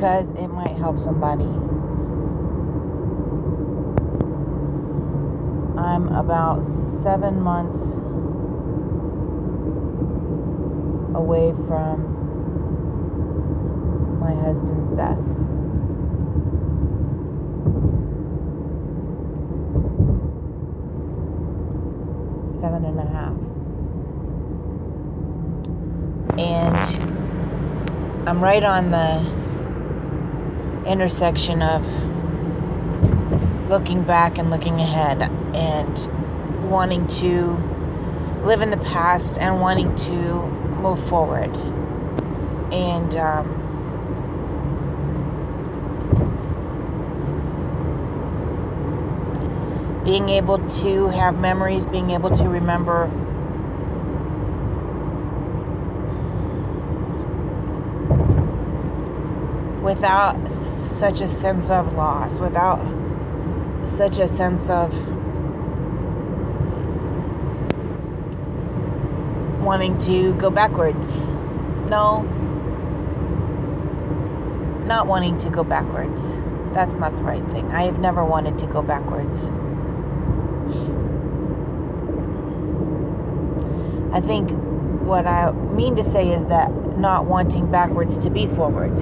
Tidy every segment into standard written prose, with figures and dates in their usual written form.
because it might help somebody. I'm about 7 months away from my husband's death. Seven and a half. And I'm right on the intersection of looking back and looking ahead, and wanting to live in the past and wanting to move forward. And being able to have memories, being able to remember without such a sense of loss, without such a sense of wanting to go backwards. No, not wanting to go backwards. That's not the right thing. I have never wanted to go backwards. I think what I mean to say is that not wanting backwards to be forwards,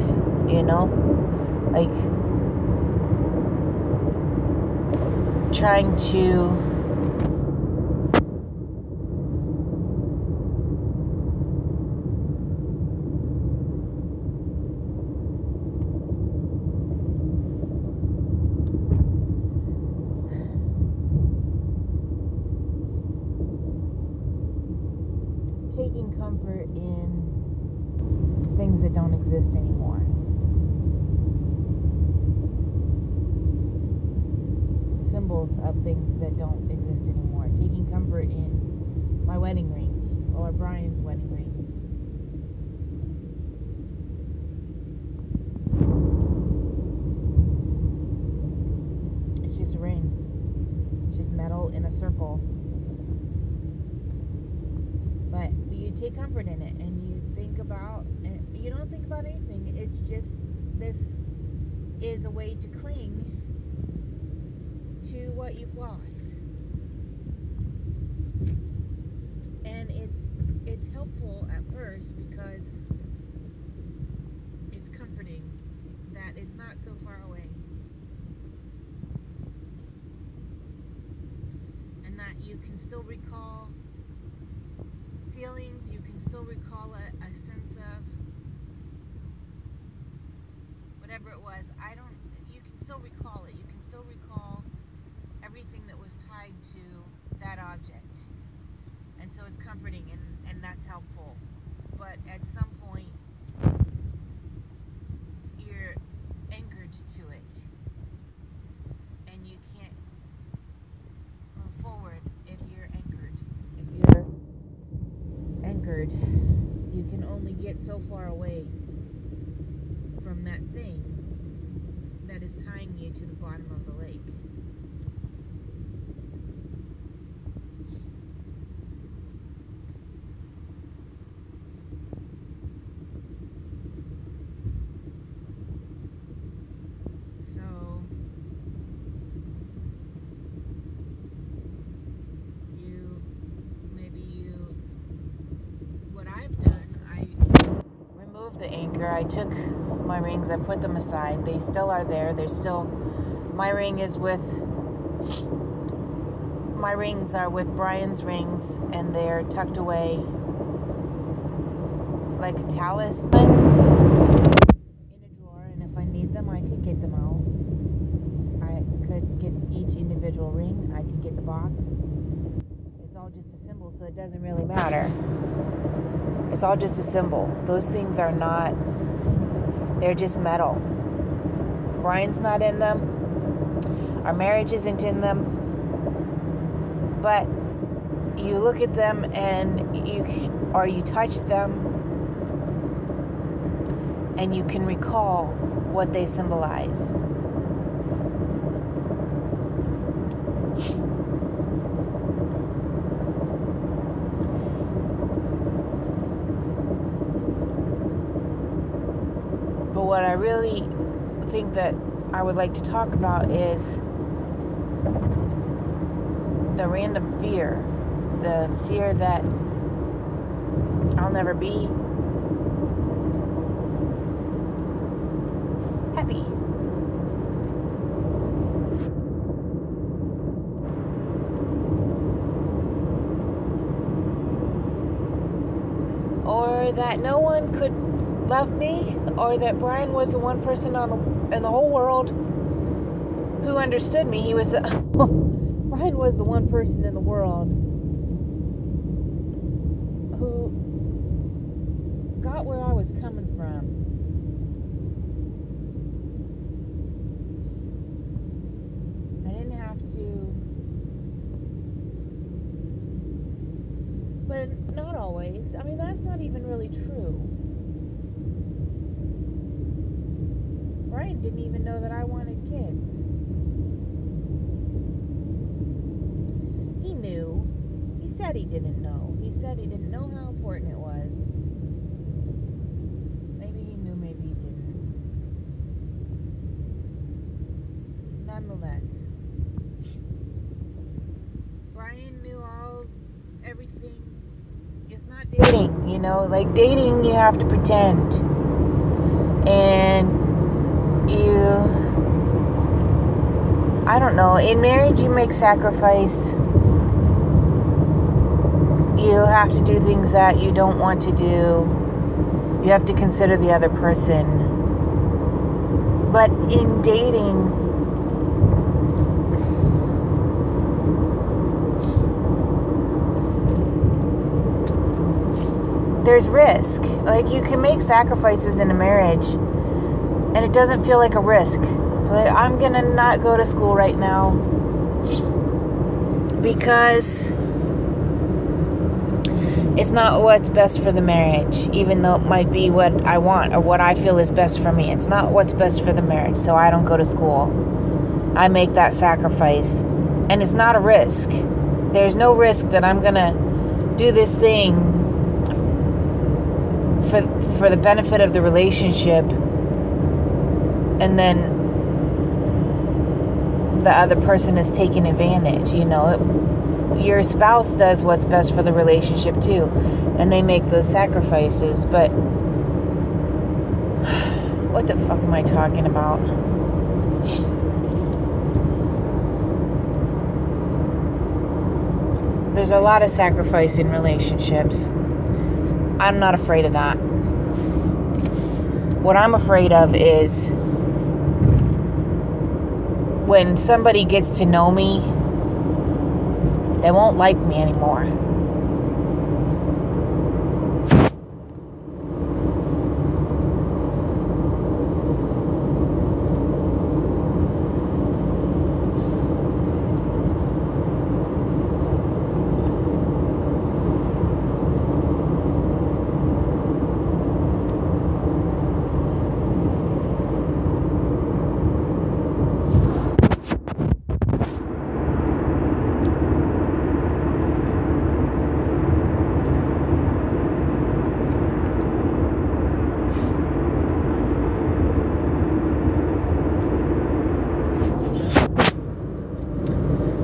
you know? Like trying to taking comfort in things that don't exist anymore. Symbols of things that don't exist anymore. Taking comfort in my wedding ring, or Brian's wedding ring. It's just a ring. It's just metal in a circle. But you take comfort in it, and you think about, and you don't think about anything. It's just, this is a way to cling to what you've lost. And it's helpful at first because it's comforting that it's not so far away. And that you can still recall feelings, you can still recall a sense of whatever it was. You can still recall it. You can still recall everything that was tied to that object. And so it's comforting, and that's helpful. But at some point, you're anchored to it. And you can't move forward if you're anchored. If you're anchored, you can only get so far away from that thing that is tying you to the bottom of the lake. So what I've done, I removed the anchor. I took my rings, I put them aside. They still are there. They're still, my rings are with Brian's rings, and they're tucked away like a talisman in a drawer, and if I need them, I could get them out. I could get each individual ring. I could get the box. It's all just a symbol, so it doesn't really matter. It's all just a symbol. Those things are not, they're just metal. Brian's not in them. Our marriage isn't in them. But you look at them and you touch them, and you can recall what they symbolize. But what I really thing that I would like to talk about is the random fear. The fear that I'll never be happy. Or that no one could love me, or that Brian was the one person in the whole world who understood me. He was Brian was the one person in the world who got where I was coming from. I didn't have to, but not always. I mean, that's not even really true. Brian didn't even know that I wanted kids. He knew. He said he didn't know. He said he didn't know how important it was. Maybe he knew, maybe he didn't. Nonetheless, Brian knew everything. It's not dating, you know, like dating you have to pretend. And I don't know, in marriage you make sacrifice. You have to do things that you don't want to do. You have to consider the other person. But in dating, there's risk. Like, you can make sacrifices in a marriage and it doesn't feel like a risk. Like, I'm gonna not go to school right now because it's not what's best for the marriage, even though it might be what I want or what I feel is best for me. It's not what's best for the marriage, so I don't go to school. I make that sacrifice, and it's not a risk. There's no risk that I'm gonna do this thing for the benefit of the relationship, and then the other person is taking advantage. You know, your spouse does what's best for the relationship too, and they make those sacrifices. But what the fuck am I talking about? There's a lot of sacrifice in relationships. I'm not afraid of that. What I'm afraid of is when somebody gets to know me, they won't like me anymore.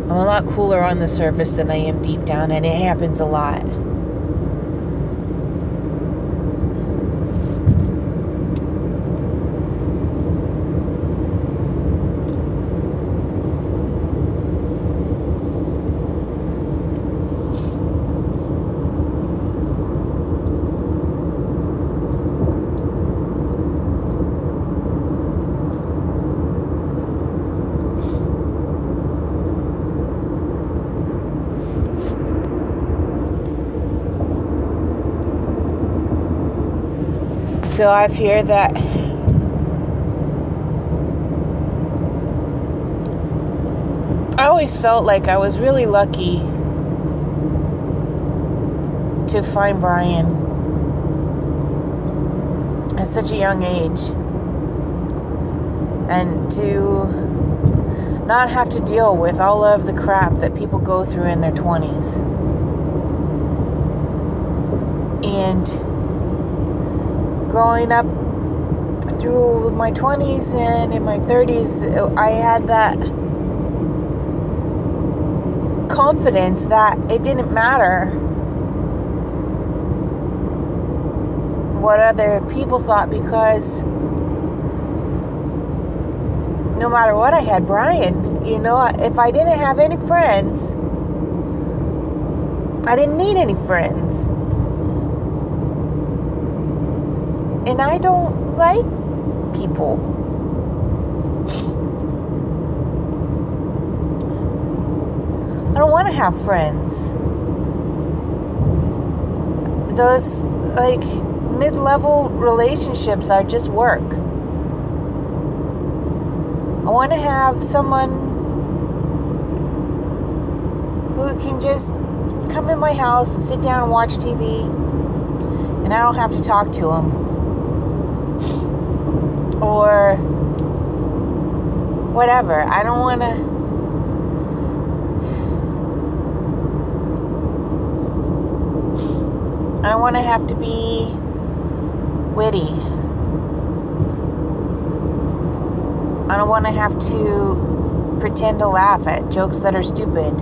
I'm a lot cooler on the surface than I am deep down, and it happens a lot. So I fear that I always felt like I was really lucky to find Brian at such a young age, and to not have to deal with all of the crap that people go through in their 20s. And growing up through my 20s and in my 30s, I had that confidence that it didn't matter what other people thought, because no matter what, I had Brian. You know, if I didn't have any friends, I didn't need any friends. And I don't like people. I don't want to have friends. Those, like, mid-level relationships are just work. I want to have someone who can just come in my house and sit down and watch TV, and I don't have to talk to him. Or whatever. I don't want to. I don't want to have to be witty. I don't want to have to pretend to laugh at jokes that are stupid.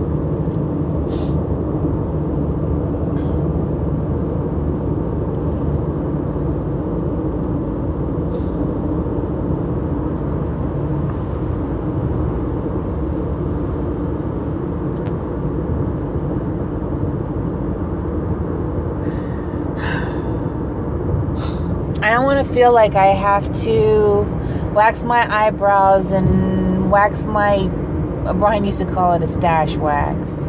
I don't want to feel like I have to wax my eyebrows and wax my, Brian used to call it a stash wax.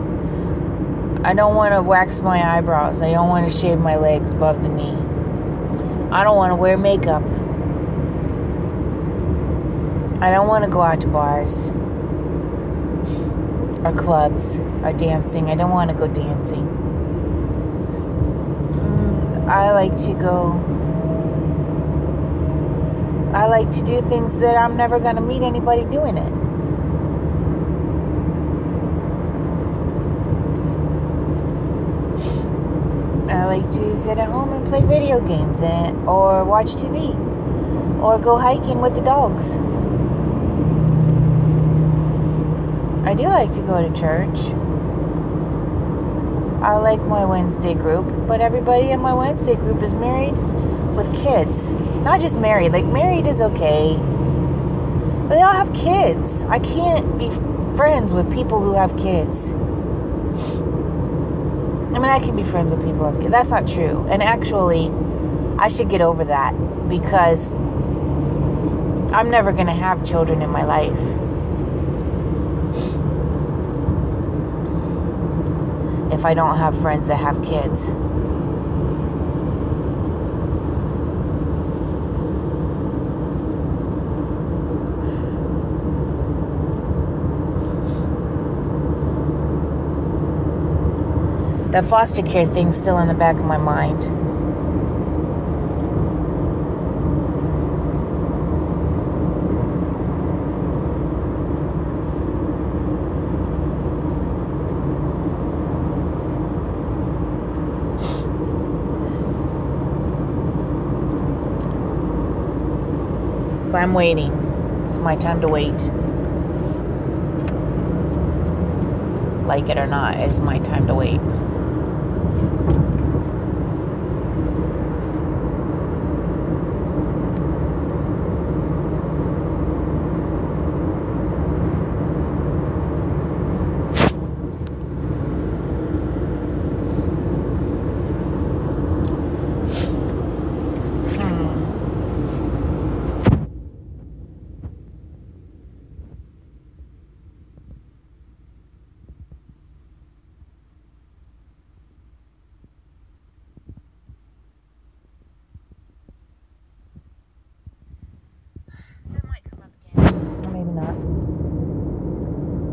I don't want to wax my eyebrows. I don't want to shave my legs above the knee. I don't want to wear makeup. I don't want to go out to bars or clubs or dancing. I don't want to go dancing. I like to do things that I'm never going to meet anybody doing it. I like to sit at home and play video games or watch TV or go hiking with the dogs. I do like to go to church. I like my Wednesday group, but everybody in my Wednesday group is married with kids. Not just married, like married is okay, but they all have kids. I can't be friends with people who have kids. I mean, I can be friends with people who have kids. That's not true. And actually, I should get over that, because I'm never going to have children in my life. If I don't have friends that have kids. The foster care thing's still in the back of my mind. But I'm waiting. It's my time to wait. Like it or not, it's my time to wait.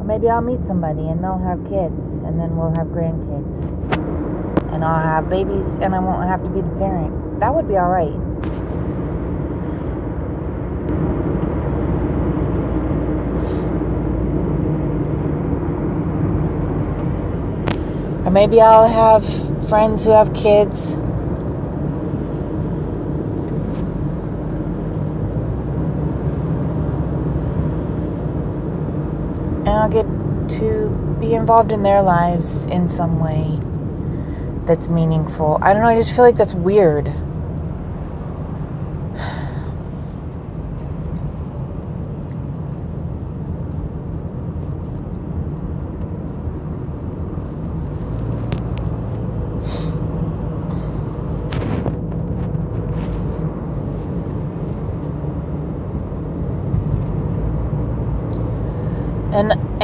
Maybe I'll meet somebody and they'll have kids, and then we'll have grandkids, and I'll have babies, and I won't have to be the parent. That would be all right. Or maybe I'll have friends who have kids, and I'll get to be involved in their lives in some way that's meaningful. I don't know, I just feel like that's weird.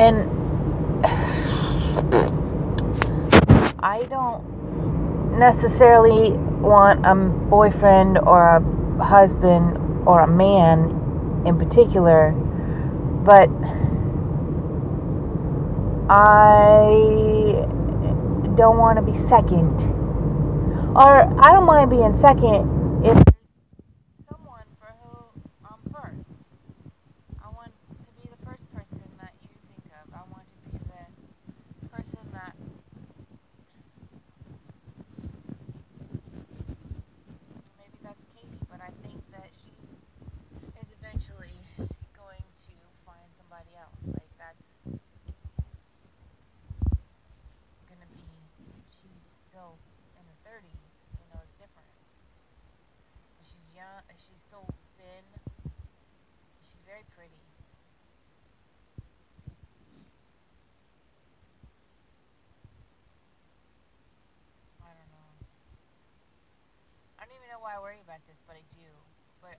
And I don't necessarily want a boyfriend or a husband or a man in particular, but I don't want to be second. Or I don't mind being second if there's someone for who I'm first. I want to be the first person that you think of. I want to be the person that maybe that's Katie, but I think that she is eventually going to find somebody else. Like that's gonna be. She's still in her 30s. You know, it's different. She's young. She's still thin. She's very pretty. I don't know. I don't even know why I worry about this, but I do. But